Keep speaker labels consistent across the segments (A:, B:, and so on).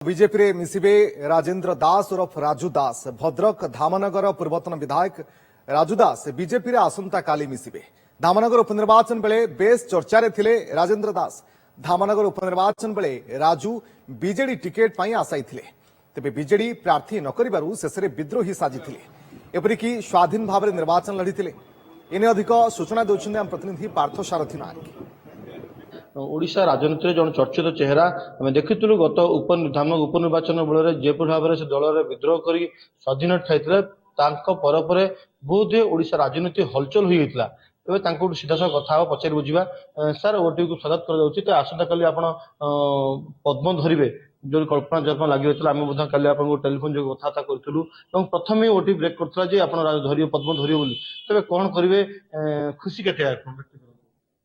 A: BJP रे मिसिबे राजेंद्र दास उर्फ राजू दास। भद्रक धामनगर पूर्वतन विधायक राजू दास बीजेपी रे आसंता काली मिसिबे। धामनगर उपनिर्वाचन बेले बेस चर्चा रे थिले राजेंद्र दास। धामनगर उपनिर्वाचन बेले राजू बीजेडी टिकेट पई आसाई थिले, तेबे बीजेडी प्रार्थी न करिबारु शेषरे विद्रोही साजिथिले। एपरिकी स्वाधीन भाव में निर्वाचन लड़ीथिले। एने अधिक सूचना देउछन्ते हम प्रतिनिधि पार्थ सारथी नायक।
B: ओडिशा राजनीति जन चर्चित चेहरा आम देखिलु गत धामनगर उपनिर्वाचन बेले जेपरी भाव में से दल विद्रोह कर स्वाधीन ठाई बोधे ओडिशा राजनीति हलचल होता तेज सीधा साधा कथा पचार बुझा सार ओटी को स्वागत कर आसंता काली आप पद्म धरवे जो कल्पना जल्पना लगी आम काली टेलीफोन जो कथा करूँ प्रथम ही ओटी ब्रेक करता धर पद्म धरवे तेज कौन करेंगे खुशी के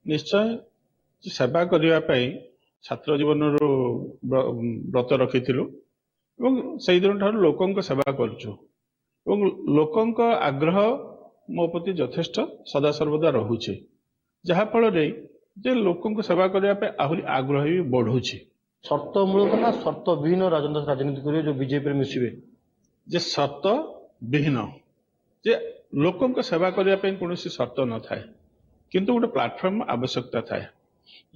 C: निश्चय सेवा करने छात्र जीवन व्रत रखी से दिन ठार लोकों सेवा करुचु आग्रह मो प्रति यथेष्ट सदा सर्वदा रोचे जहाँफल जे लोकों सेवा करने आहरी आग्रह भी बढ़ुची।
B: शर्त मूलक ना शर्त विहीन राजनीति करेंगे जो बीजेपी में मिसिबे
C: जे शर्त विहीन जे लोकों सेवा करने कौन शर्त न थाए किंतु गोटे प्लाटफर्म आवश्यकता थाए।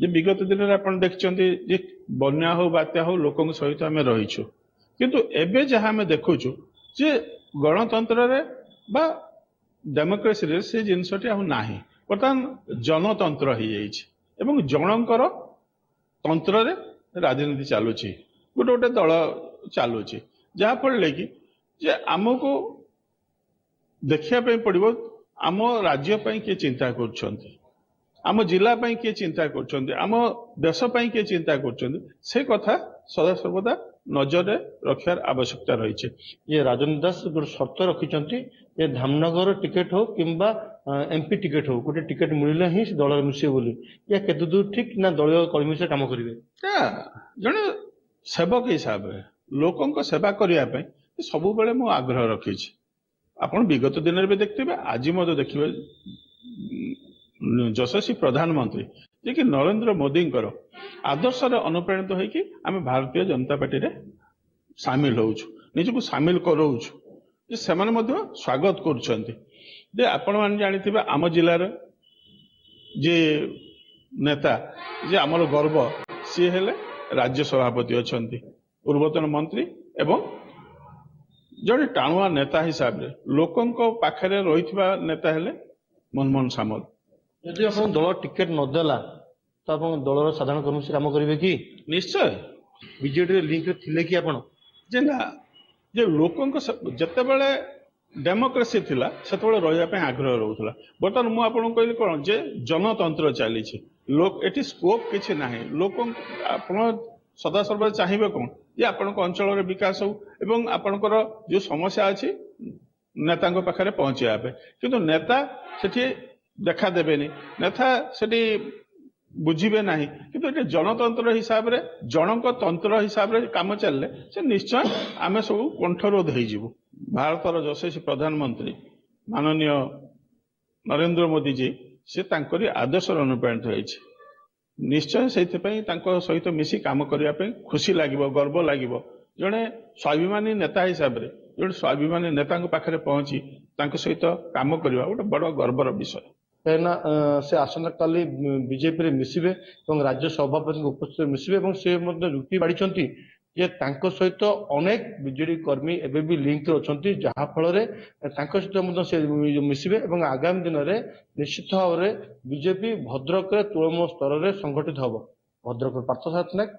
C: जे विगत दिन में आप देखते बन्या हो बात्या हो लोकों सहित आम रहीचु किंतु एबे जहाँ आम देखुचु जे गणतंत्र रे बा डेमोक्रेसी रे से जिनसटी आउ नाही बर्तमान जनतंत्र हो जाइछि एवं जनकर तंत्र रे राजनीति चलुछि गोटे गोटे दल चलुछि जहाँ फल कि जे आमको देखिया पड़ो आम राज्य पई के चिंता करुछंती आम जिला पई किए चिंता करछंती आम देश पई किए चिंता करछंती से कथा सदा सर्वदा नजर रखार आवश्यकता रही।
B: ये राजेंद्र दास गोटे शर्त रखिंट ये धामनगर टिकेट हो किंबा एमपी टिकेट हो गोटे टिकेट मिलले ही दल मिसे बोली या केते दूर ठीक ना दलीय कर्मी से काम करेंगे
C: जड़े सेवक हिसाब से लोकों सेवा करने सब बेले मो आग्रह रखी आपन विगत दिन में देखते आज मत देखिए यशस्वी प्रधानमंत्री जे कि नरेंद्र मोदी आदर्श अनुप्राणित होइकि आम भारतीय जनता पार्टी रे सामिल होउछु निजको सामिल कराउछु जे सेमाने मध्य स्वागत करूछंती जे आपण मान जानिथिबा आम जिल्लार जे नेता जे आमर गर्व सी हेले राज्य सभापति अछंती पूर्वतन मंत्री एवं जड़े टाणुआ नेता हिसाब रे लोकों पाखरे रहिथिबा नेता हेले मनमोहन सामल।
B: यदि आप दल टिकेट नदेला तो आप दलर साधारण कर्मी से काम करेंगे कि
C: निश्चय
B: बीजेडी लिंक थिले कि आपण
C: जे ना जे लोकों जते बेले डेमोक्रेसी थिला सेते रहिया पे आग्रह रहउथला बर्तमान मु आपन कहली कोन जे जनतंत्र चली लोक एटी स्कोप किछि नाही लोकों आपण सदा सर्वदा चाहिबे कोन जे आपण अंचल रे विकास हो एवं आपनकर जो समस्या अछि नेता पाखरे पहुंचिया पे किंतु नेता सेठी देखा देबेनी नेता सेठी बुझीबे नाही किंतु ये जनतंत्र हिसाब रे जनक तंत्र हिसाब रे काम चलले से निश्चय आमे सब कंठरोध हो जीवु। भारतर यशस्वी प्रधानमंत्री माननीय नरेंद्र मोदी जी से तांकरी आदर्श अनुप्राणित होइछि निश्चय से सहित मिसी काम करने खुशी लगे गर्व लगे जड़े स्वाभिमानी नेता हिसाब से जो स्वाभिमानी नेता पाखे पहुंची सहित काम करवा गोटे बड़ गर्वर विषय
B: कहीं से आसंता काली बीजेपी रे मिसिबे और राज्य सभापति उपस्थित मिसिबे से जुक्ति बाढ़ी जे सहित अनेक बीजेडी कर्मी एबे भी लिंक अछंती जहाँ फल सहित मिसिबे और आगामी दिन में निश्चित भाव में बीजेपी भद्रक तृणमूल स्तर में संगठित हम। भद्रक पार्थ सारथी नायक।